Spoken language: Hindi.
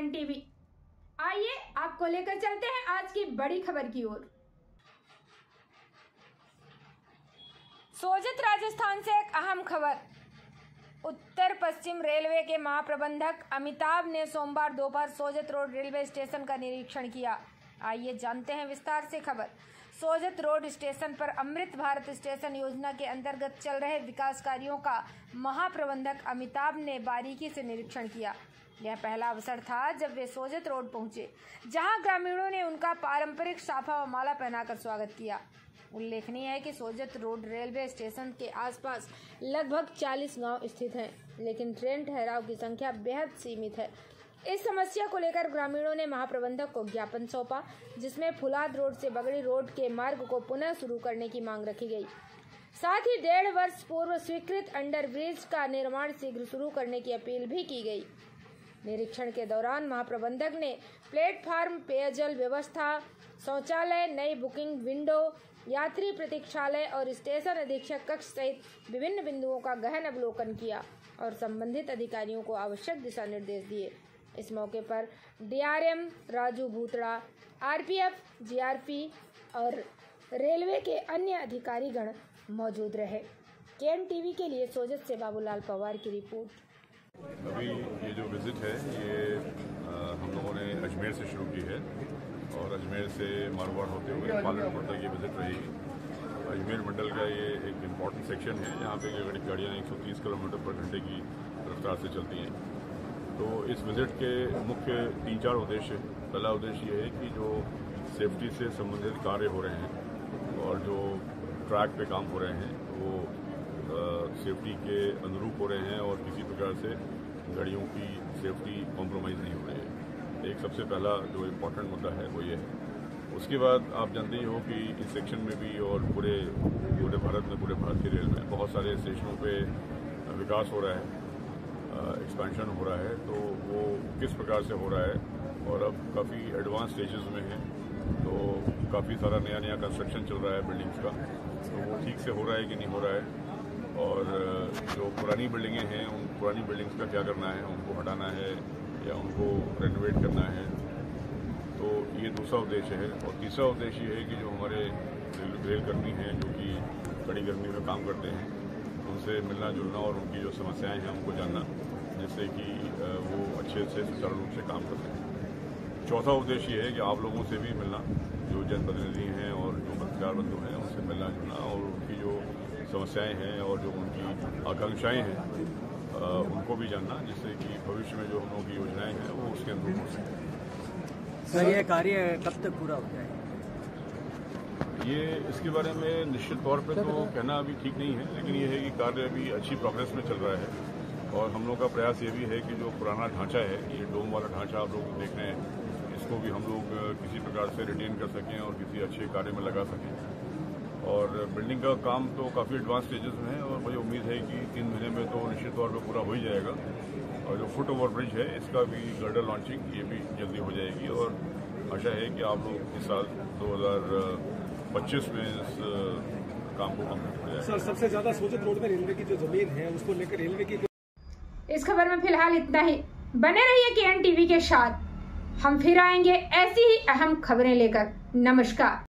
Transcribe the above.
KN TV. आइए आपको लेकर चलते हैं आज की बड़ी खबर की ओर। सोजत राजस्थान से एक अहम खबर। उत्तर पश्चिम रेलवे के महाप्रबंधक अमिताभ ने सोमवार दोपहर सोजत रोड रेलवे स्टेशन का निरीक्षण किया। आइए जानते हैं विस्तार से खबर। सोजत रोड स्टेशन पर अमृत भारत स्टेशन योजना के अंतर्गत चल रहे विकास कार्यों का महाप्रबंधक अमिताभ ने बारीकी से निरीक्षण किया। यह पहला अवसर था जब वे सोजत रोड पहुंचे, जहां ग्रामीणों ने उनका पारंपरिक साफा व माला पहनाकर स्वागत किया। उल्लेखनीय है कि सोजत रोड रेलवे स्टेशन के आसपास लगभग 40 गांव स्थित हैं, लेकिन ट्रेन ठहराव की संख्या बेहद सीमित है। इस समस्या को लेकर ग्रामीणों ने महाप्रबंधक को ज्ञापन सौंपा, जिसमें फुलाद रोड से बगड़ी रोड के मार्ग को पुनः शुरू करने की मांग रखी गई। साथ ही 1.5 वर्ष पूर्व स्वीकृत अंडरब्रिज का निर्माण शीघ्र शुरू करने की अपील भी की गई। निरीक्षण के दौरान महाप्रबंधक ने प्लेटफार्म, पेयजल व्यवस्था, शौचालय, नई बुकिंग विंडो, यात्री प्रतीक्षालय और स्टेशन अधीक्षक कक्ष सहित विभिन्न बिंदुओं का गहन अवलोकन किया और संबंधित अधिकारियों को आवश्यक दिशा निर्देश दिए। इस मौके पर डीआरएम राजू भूतड़ा, आरपीएफ, जीआरपी और रेलवे के अन्य अधिकारीगण मौजूद रहे। केएन टीवी के लिए सोजत से बाबूलाल पवार की रिपोर्ट। अभी ये जो विजिट है ये हम लोगों ने अजमेर से शुरू की है और अजमेर से मारवाड़ होते हुए पालनपुर तक ये विजिट रहेगी। अजमेर मंडल का ये एक इम्पॉर्टेंट सेक्शन है जहाँ पे गाड़ियाँ 130 किलोमीटर पर घंटे की रफ्तार से चलती हैं। तो इस विजिट के मुख्य 3-4 उद्देश्य। पहला उद्देश्य ये है कि जो सेफ्टी से संबंधित कार्य हो रहे हैं और जो ट्रैक पे काम हो रहे हैं वो सेफ्टी के अनुरूप हो रहे हैं और किसी प्रकार से गाड़ियों की सेफ्टी कॉम्प्रोमाइज़ नहीं हो रही है। एक सबसे पहला जो इम्पोर्टेंट मुद्दा है वो ये है। उसके बाद आप जानते ही हो कि इस सेक्शन में भी और पूरे भारत में, पूरे भारतीय रेल में बहुत सारे स्टेशनों पे विकास हो रहा है, एक्सपेंशन हो रहा है। तो वो किस प्रकार से हो रहा है और अब काफ़ी एडवांस स्टेजेस में है, तो काफ़ी सारा नया कंस्ट्रक्शन चल रहा है बिल्डिंग्स का। तो वो ठीक से हो रहा है कि नहीं हो रहा है और जो पुरानी बिल्डिंगें हैं उन पुरानी बिल्डिंग्स का क्या करना है, उनको हटाना है या उनको रेनोवेट करना है। तो ये दूसरा उद्देश्य है। और तीसरा उद्देश्य ये है कि जो हमारे रेलकर्मी हैं जो कि कड़ी गर्मी में काम करते हैं, उनसे मिलना जुलना और उनकी जो समस्याएं हैं उनको जानना, जिससे कि वो अच्छे से सुचारू रूप से काम कर सकें। चौथा उद्देश्य ये है कि आप लोगों से भी मिलना, जो जनप्रतिनिधि हैं और जो पत्रकार बंधु हैं उनसे मिलना जुलना और उनकी जो समस्याएं हैं और जो उनकी आकांक्षाएं हैं उनको भी जानना, जिससे कि भविष्य में जो हम लोगों की योजनाएं हैं वो उसके अनुरूप हो सकें। सर, ये कार्य कब तक पूरा हो जाएगा? ये इसके बारे में निश्चित तौर पे तो कहना अभी ठीक नहीं है, लेकिन ये है कि कार्य अभी अच्छी प्रोग्रेस में चल रहा है। और हम लोग का प्रयास ये भी है कि जो पुराना ढांचा है, ये डोम वाला ढांचा आप लोग देख रहे हैं, इसको भी हम लोग किसी प्रकार से रिटेन कर सकें और किसी अच्छे कार्य में लगा सकें। और बिल्डिंग का काम तो काफ़ी एडवांस स्टेजेस में है और मुझे उम्मीद है कि 3 महीने में तो निश्चित तौर पे पूरा हो ही जाएगा। और जो फुट ओवर ब्रिज है इसका भी गर्डर लॉन्चिंग ये भी जल्दी हो जाएगी और आशा है कि आप लोग इस साल 2025 में इस काम को कंप्लीट हो जाएगा। सर, सबसे ज्यादा सोजत रोड में रेलवे की जो जमीन है उसको लेकर रेलवे की इस खबर में फिलहाल इतना ही। बने रहिए केएन टीवी के साथ, हम फिर आएंगे ऐसी ही अहम खबरें लेकर। नमस्कार।